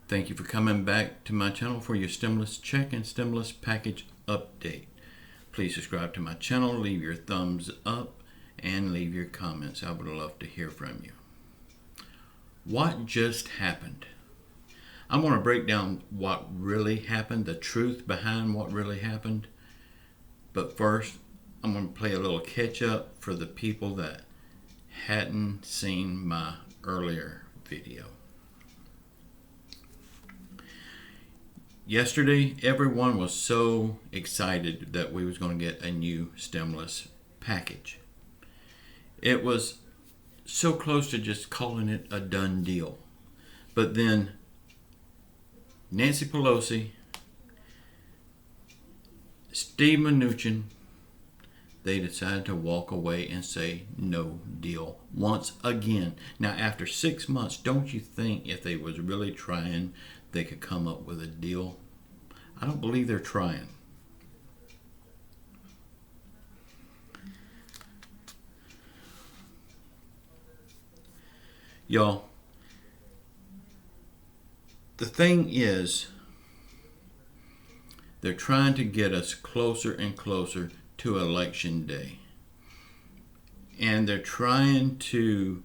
Thank you for coming back to my channel for your stimulus check and stimulus package update. Please subscribe to my channel, leave your thumbs up, and leave your comments. I would love to hear from you. What just happened? I'm going to break down what really happened, the truth behind what really happened. But first, I'm going to play a little catch up for the people that hadn't seen my earlier video. Yesterday, everyone was so excited that we was going to get a new stimulus package. It was so close to just calling it a done deal. But then Nancy Pelosi, Steve Mnuchin, they decided to walk away and say no deal once again. Now after 6 months, don't you think if they was really trying, they could come up with a deal? I don't believe they're trying. Y'all, the thing is, they're trying to get us closer and closer to election day. And they're trying to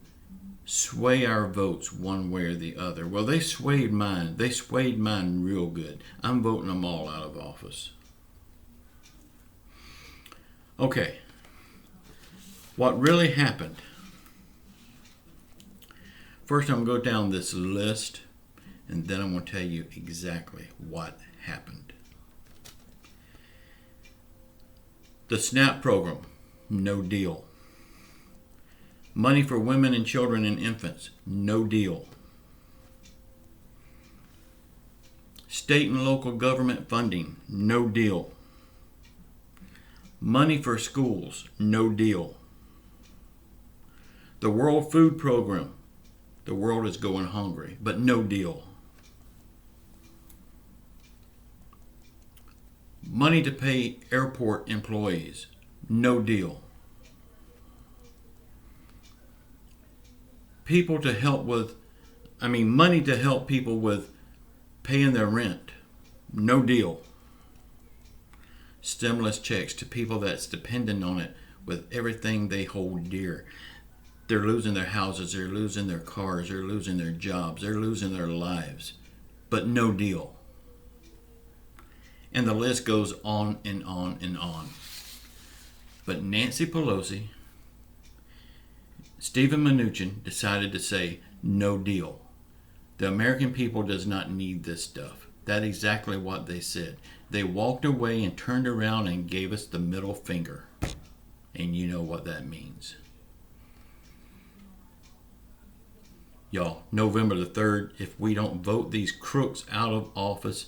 sway our votes one way or the other. Well, they swayed mine. They swayed mine real good. I'm voting them all out of office. Okay. What really happened? First, I'm going to go down this list, and then I'm going to tell you exactly what happened. The SNAP program, no deal. Money for women and children and infants, no deal. State and local government funding, no deal. Money for schools, no deal. The World Food Program, the world is going hungry, but no deal. Money to pay airport employees, no deal. Money to help people with paying their rent, no deal. Stimulus checks to people that's dependent on it with everything they hold dear. They're losing their houses, they're losing their cars, they're losing their jobs, they're losing their lives, but no deal. And the list goes on and on and on. But Nancy Pelosi, Stephen Mnuchin decided to say no deal. The American people does not need this stuff. That's exactly what they said. They walked away and turned around and gave us the middle finger. And you know what that means. Y'all, November the 3rd, if we don't vote these crooks out of office,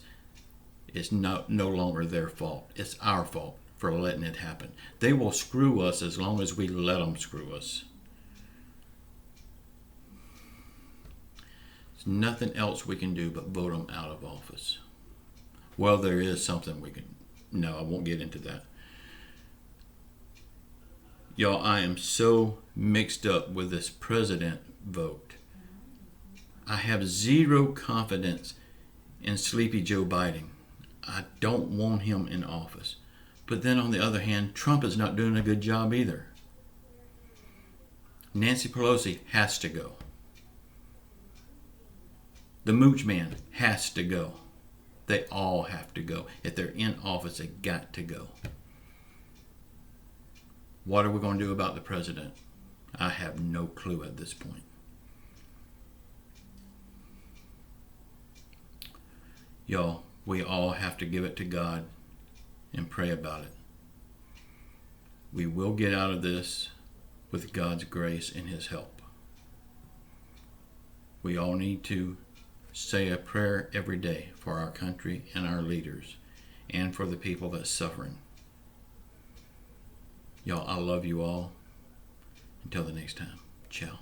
it's no longer their fault. It's our fault for letting it happen. They will screw us as long as we let them screw us. There's nothing else we can do but vote them out of office. Well, there is something we can. No, I won't get into that. Y'all, I am so mixed up with this president vote. I have zero confidence in Sleepy Joe Biden. I don't want him in office. But then on the other hand, Trump is not doing a good job either. Nancy Pelosi has to go. The Mooch Man has to go. They all have to go. If they're in office, they got to go. What are we going to do about the president? I have no clue at this point. Y'all, we all have to give it to God and pray about it. We will get out of this with God's grace and His help. We all need to say a prayer every day for our country and our leaders and for the people that's suffering. Y'all, I love you all. Until the next time, ciao.